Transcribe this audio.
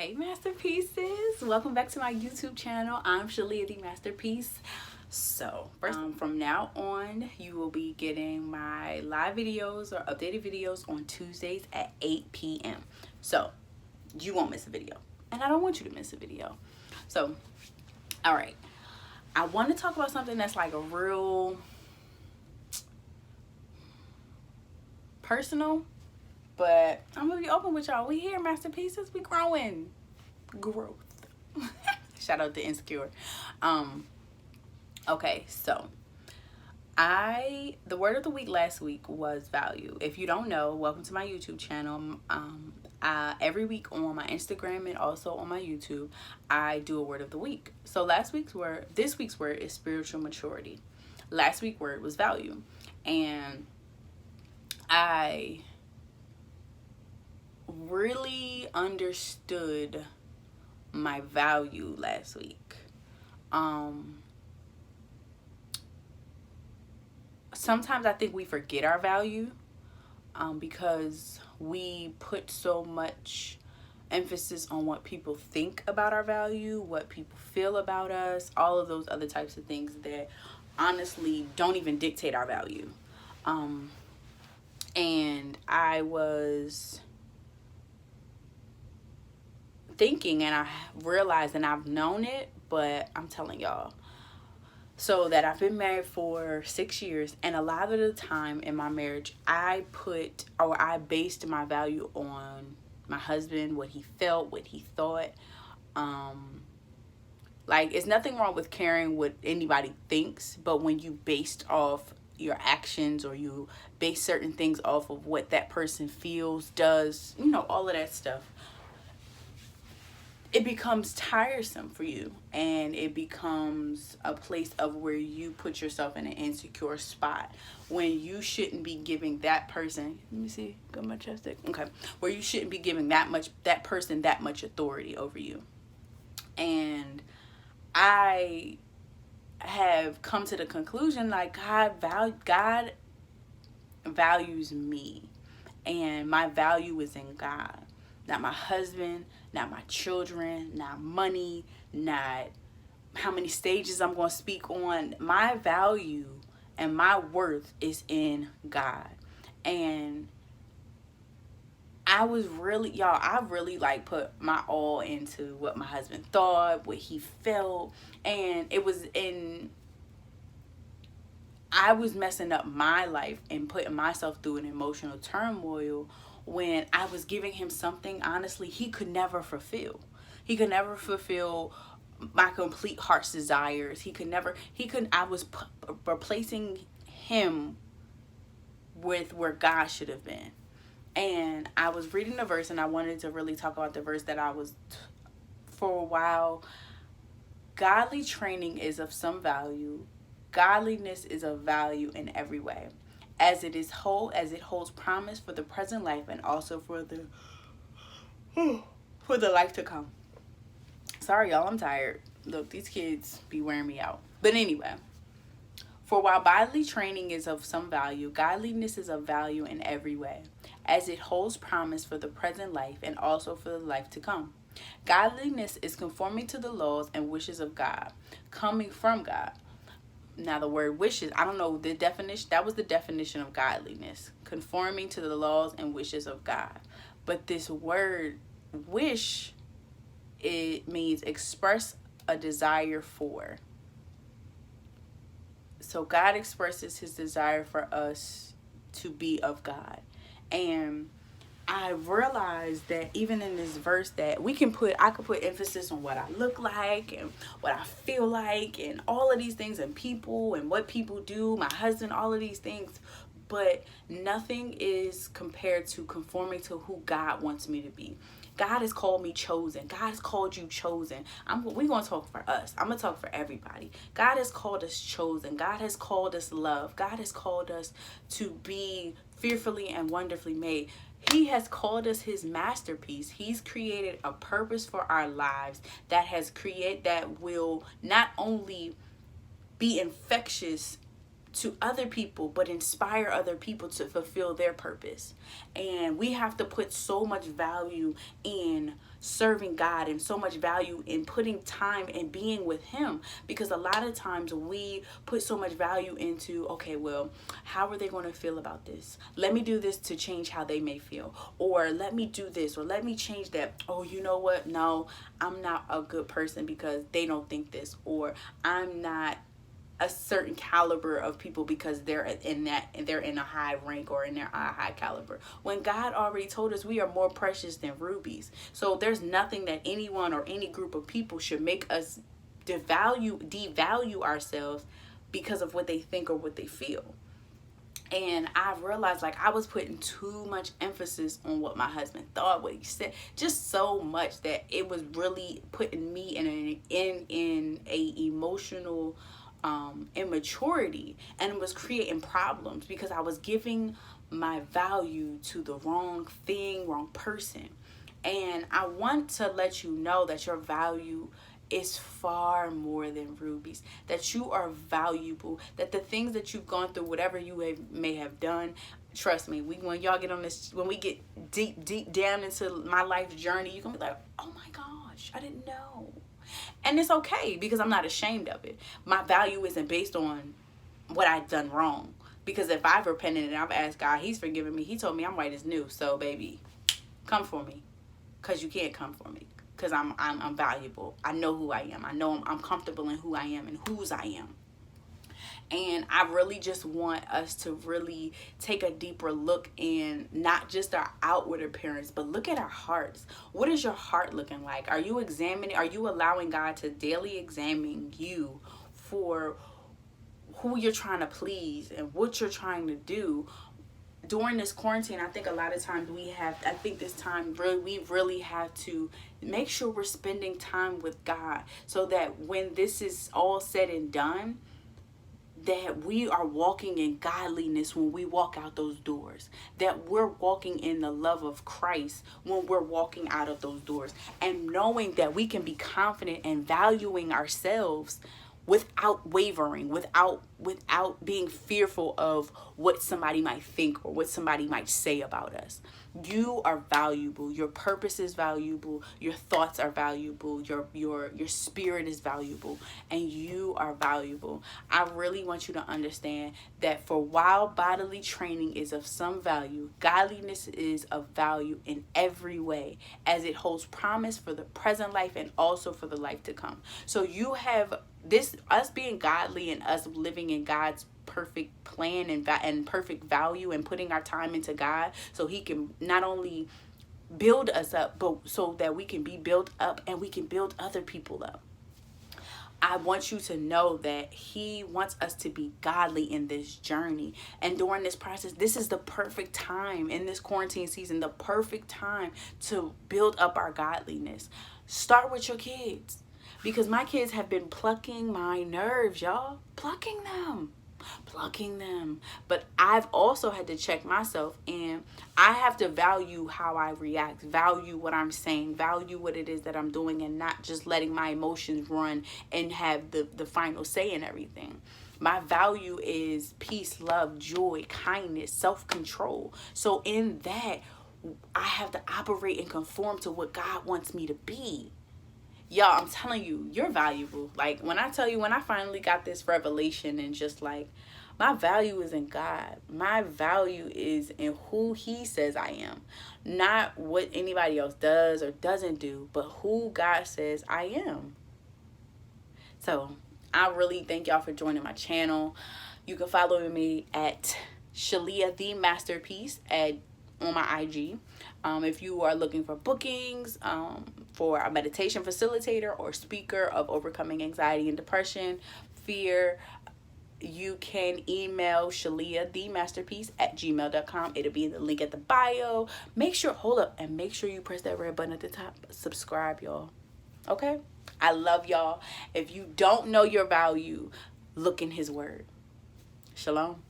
Hey masterpieces, welcome back to my YouTube channel. I'm Shalia the Masterpiece. So first, from now on you will be getting my live videos or updated videos on Tuesdays at 8 p.m. so you won't miss a video, and I don't want you to miss a video. So all right, I want to talk about something that's like a real personal, but I'm gonna be open with y'all. We here, masterpieces. We growing. Growth. Shout out to Insecure. Okay, so the word of the week last week was value. If you don't know, welcome to my YouTube channel. Every week on my Instagram and also on my YouTube, I do a word of the week. So this week's word is spiritual maturity. Last week's word was value, and I really understood my value last week. Sometimes I think we forget our value because we put so much emphasis on what people think about our value, what people feel about us, all of those other types of things that honestly don't even dictate our value. And I was thinking, and I realized, and I've known it, but I'm telling y'all, so that I've been married for 6 years, and a lot of the time in my marriage I based my value on my husband, what he felt, what he thought. Like, it's nothing wrong with caring what anybody thinks, but when you based off your actions, or you base certain things off of what that person feels, does, all of that stuff, it becomes tiresome for you, and it becomes a place of where you put yourself in an insecure spot when you shouldn't be giving that person, let me see, got my chapstick, okay, where you shouldn't be giving that person that much authority over you. And I have come to the conclusion, like, God values me, and my value is in God, not my husband, not my children, not money, not how many stages I'm going to speak on. My value and my worth is in God. And I really like put my all into what my husband thought, what he felt, and I was messing up my life and putting myself through an emotional turmoil when I was giving him something, honestly, he could never fulfill. He could never fulfill my complete heart's desires. I was replacing him with where God should have been. And I was reading the verse, and I wanted to really talk about the verse that for a while. Godly training is of some value. Godliness is of value in every way, as it holds promise for the present life, and also for the life to come. Sorry, y'all, I'm tired. Look, these kids be wearing me out. But anyway, for while bodily training is of some value, godliness is of value in every way, as it holds promise for the present life and also for the life to come. Godliness is conforming to the laws and wishes of God, coming from God. Now, the word wishes, I don't know the definition. That was the definition of godliness, conforming to the laws and wishes of God. But this word wish, it means express a desire for. So God expresses his desire for us to be of God. And I realized that even in this verse that I could put emphasis on what I look like and what I feel like and all of these things, and people and what people do, my husband, all of these things, but nothing is compared to conforming to who God wants me to be. God has called me chosen. God has called you chosen. We're going to talk for us. I'm going to talk for everybody. God has called us chosen. God has called us love. God has called us to be fearfully and wonderfully made. He has called us his masterpiece. He's created a purpose for our lives that will not only be infectious to other people, but inspire other people to fulfill their purpose. And we have to put so much value in serving God and so much value in putting time and being with him, because a lot of times we put so much value into, okay, well, how are they going to feel about this? Let me do this to change how they may feel, or let me do this, or let me change that. Oh, you know what? No, I'm not a good person because they don't think this, or I'm not a certain caliber of people because they're in a high rank or in their high caliber, when God already told us we are more precious than rubies. So there's nothing that anyone or any group of people should make us devalue ourselves because of what they think or what they feel. And I realized, like, I was putting too much emphasis on what my husband thought, what he said, just so much that it was really putting me in a emotional immaturity, and it was creating problems because I was giving my value to the wrong thing, wrong person. And I want to let you know that your value is far more than rubies, that you are valuable, that the things that you've gone through, whatever you may have done, trust me, when y'all get on this, when we get deep down into my life journey, you're gonna be like, oh my gosh, I didn't know. And it's okay, because I'm not ashamed of it. My value isn't based on what I've done wrong. Because if I've repented and I've asked God, he's forgiven me. He told me I'm white as new. So baby, come for me. Because you can't come for me. Because I'm valuable. I know who I am. I know I'm comfortable in who I am and whose I am. And I really just want us to really take a deeper look in not just our outward appearance, but look at our hearts. What is your heart looking like? Are you allowing God to daily examine you for who you're trying to please and what you're trying to do? During this quarantine, I think a lot of times we really have to make sure we're spending time with God, so that when this is all said and done, that we are walking in godliness when we walk out those doors, that we're walking in the love of Christ when we're walking out of those doors, and knowing that we can be confident and valuing ourselves without wavering, without being fearful of what somebody might think or what somebody might say about us. You are valuable. Your purpose is valuable. Your thoughts are valuable. Your spirit is valuable, and you are valuable. I really want you to understand that for while bodily training is of some value, godliness is of value in every way, as it holds promise for the present life and also for the life to come. So you have this, us being godly and us living in God's perfect plan and perfect value, and putting our time into God so he can not only build us up, but so that we can be built up and we can build other people up. I want you to know that he wants us to be godly in this journey. And during this process, this is the perfect time in this quarantine season, the perfect time to build up our godliness. Start with your kids, because my kids have been plucking my nerves, y'all. Plucking them. But I've also had to check myself, and I have to value how I react, value what I'm saying, value what it is that I'm doing, and not just letting my emotions run and have the final say in everything. My value is peace, love, joy, kindness, self-control. So in that, I have to operate and conform to what God wants me to be. Y'all, I'm telling you, you're valuable. Like, when I tell you, when I finally got this revelation, and just like, my value is in God. My value is in who he says I am. Not what anybody else does or doesn't do, but who God says I am. So, I really thank y'all for joining my channel. You can follow me at Shalia the Masterpiece on my IG. If you are looking for bookings for a meditation facilitator or speaker of overcoming anxiety and depression, fear, you can email Shalia the Masterpiece at gmail.com. It'll be in the link at the bio. Make sure you press that red button at the top. Subscribe, y'all. Okay? I love y'all. If you don't know your value, look in his word. Shalom.